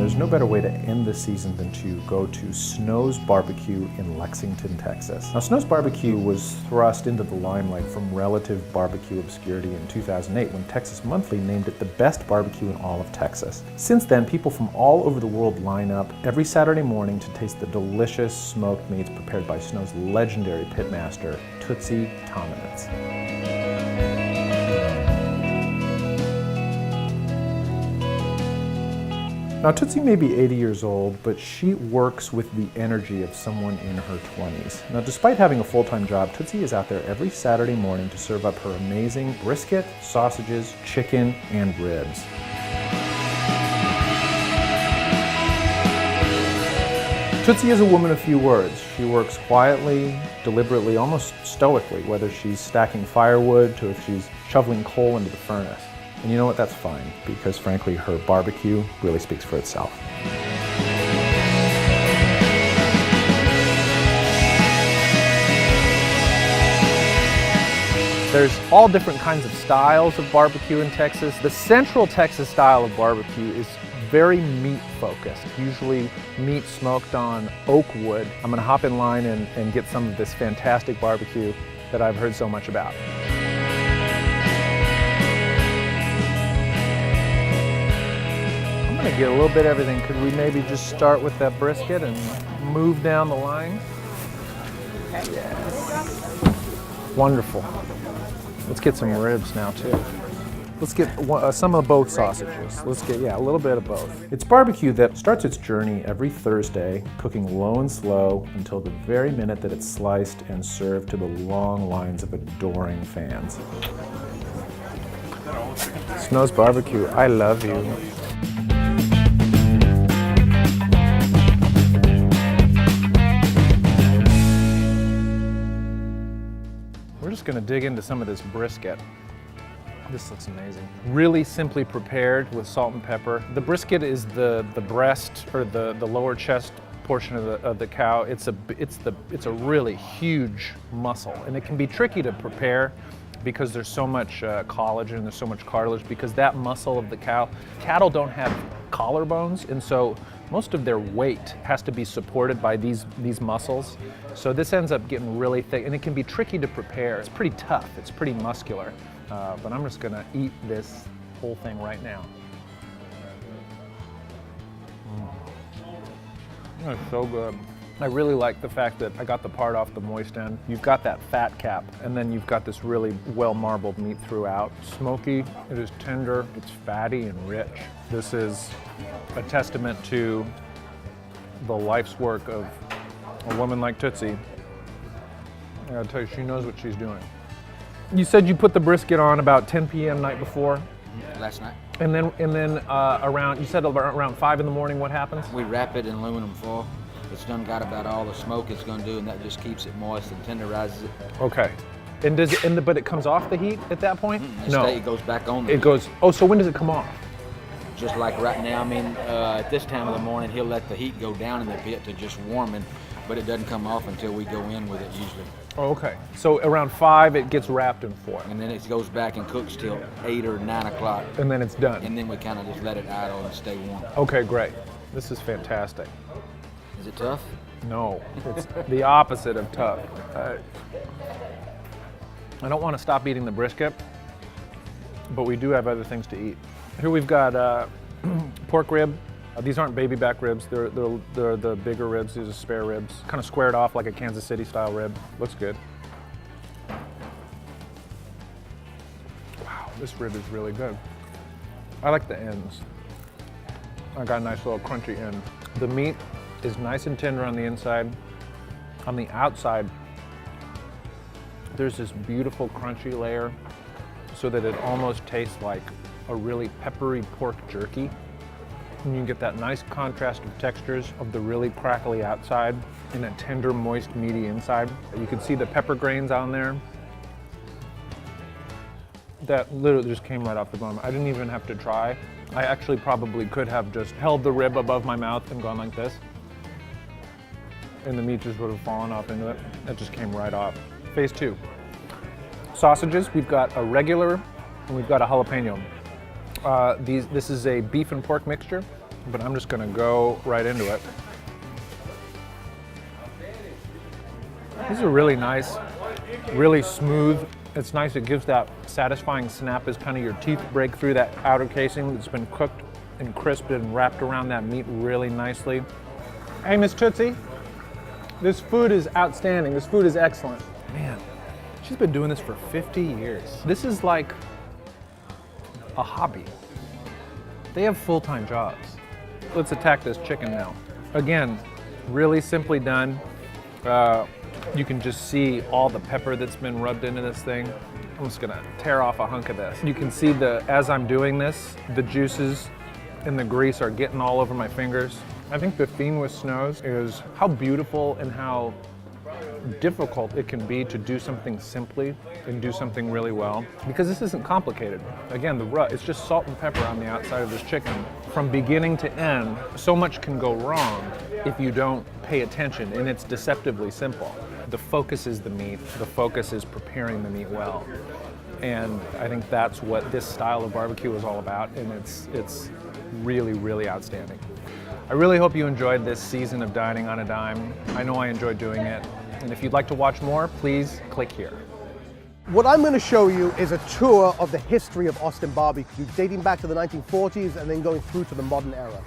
there's no better way to end the season than to go to Snow's Barbecue in Lexington, Texas. Now, Snow's Barbecue was thrust into the limelight from relative barbecue obscurity in 2008 when Texas Monthly named it the best barbecue in all of Texas. Since then, people from all over the world line up every Saturday morning to taste the delicious smoked meats prepared by Snow's legendary pitmaster, Tootsie Tominitz. Now, Tootsie may be 80 years old, but she works with the energy of someone in her 20s. Now, despite having a full-time job, Tootsie is out there every Saturday morning to serve up her amazing brisket, sausages, chicken, and ribs. Tootsie is a woman of few words. She works quietly, deliberately, almost stoically, whether she's stacking firewood to if she's shoveling coal into the furnace. And you know what, that's fine, because frankly, her barbecue really speaks for itself. There's all different kinds of styles of barbecue in Texas. The Central Texas style of barbecue is very meat focused, usually meat smoked on oak wood. I'm gonna hop in line and get some of this fantastic barbecue that I've heard so much about. I'm gonna get a little bit of everything. Could we maybe just start with that brisket and move down the line? Yes. Wonderful. Let's get some ribs now too. Let's get some of both sausages. Let's get, a little bit of both. It's barbecue that starts its journey every Thursday, cooking low and slow until the very minute that it's sliced and served to the long lines of adoring fans. Snow's Barbecue, I love you. We're just gonna dig into some of this brisket. This looks amazing. Really simply prepared with salt and pepper. The brisket is the breast or the lower chest portion of the cow. It's a really huge muscle, and it can be tricky to prepare because there's so much collagen, there's so much cartilage, because that muscle of the cow. Cattle don't have collarbones, and so most of their weight has to be supported by these muscles. So this ends up getting really thick, and it can be tricky to prepare. It's pretty tough, it's pretty muscular. But I'm just gonna eat this whole thing right now. That's so good. I really like the fact that I got the part off the moist end. You've got that fat cap, and then you've got this really well-marbled meat throughout. Smoky, it is tender, it's fatty and rich. This is a testament to the life's work of a woman like Tootsie. I gotta tell you, she knows what she's doing. You said you put the brisket on about 10 p.m. night before? Last night. And then around, you said around 5 in the morning, what happens? We wrap it in aluminum foil. It's done got about all the smoke it's going to do, and that just keeps it moist and tenderizes it. Okay. But it comes off the heat at that point? No. It goes back on the heat. Goes, oh, so when does it come off? Just like right now, I mean, at this time of the morning, he'll let the heat go down in the pit to just warm it, but it doesn't come off until we go in with it usually. Oh, okay. So around 5, it gets wrapped in foil. And then it goes back and cooks till 8 or 9 o'clock. And then it's done. And then we kind of just let it idle and stay warm. Okay, great. This is fantastic. Is it tough? No, it's the opposite of tough. I don't want to stop eating the brisket, but we do have other things to eat. Here we've got pork rib. These aren't baby back ribs, they're the bigger ribs. These are spare ribs. Kind of squared off like a Kansas City style rib. Looks good. Wow, this rib is really good. I like the ends. I got a nice little crunchy end. The meat is nice and tender on the inside. On the outside, there's this beautiful crunchy layer so that it almost tastes like a really peppery pork jerky. And you get that nice contrast of textures of the really crackly outside and a tender, moist, meaty inside. You can see the pepper grains on there. That literally just came right off the bone. I didn't even have to try. I actually probably could have just held the rib above my mouth and gone like this. And the meat just would have fallen off into it. It just came right off. Phase 2. Sausages, we've got a regular and we've got a jalapeno. This is a beef and pork mixture. but I'm just gonna go right into it. These are really nice, really smooth. It's nice, it gives that satisfying snap as kind of your teeth break through that outer casing that's been cooked and crisped and wrapped around that meat really nicely. Hey, Miss Tootsie, this food is outstanding. This food is excellent. Man, she's been doing this for 50 years. This is like a hobby. They have full-time jobs. Let's attack this chicken now. Again, really simply done. You can just see all the pepper that's been rubbed into this thing. I'm just gonna tear off a hunk of this. You can see as I'm doing this, the juices and the grease are getting all over my fingers. I think the theme with Snow's is how beautiful and how difficult it can be to do something simply and do something really well, because this isn't complicated. Again, it's just salt and pepper on the outside of this chicken. From beginning to end, so much can go wrong if you don't pay attention, and it's deceptively simple. The focus is the meat, the focus is preparing the meat well. And I think that's what this style of barbecue is all about, and it's really, really outstanding. I really hope you enjoyed this season of Dining on a Dime. I know I enjoyed doing it. And if you'd like to watch more, please click here. What I'm going to show you is a tour of the history of Austin barbecue, dating back to the 1940s and then going through to the modern era.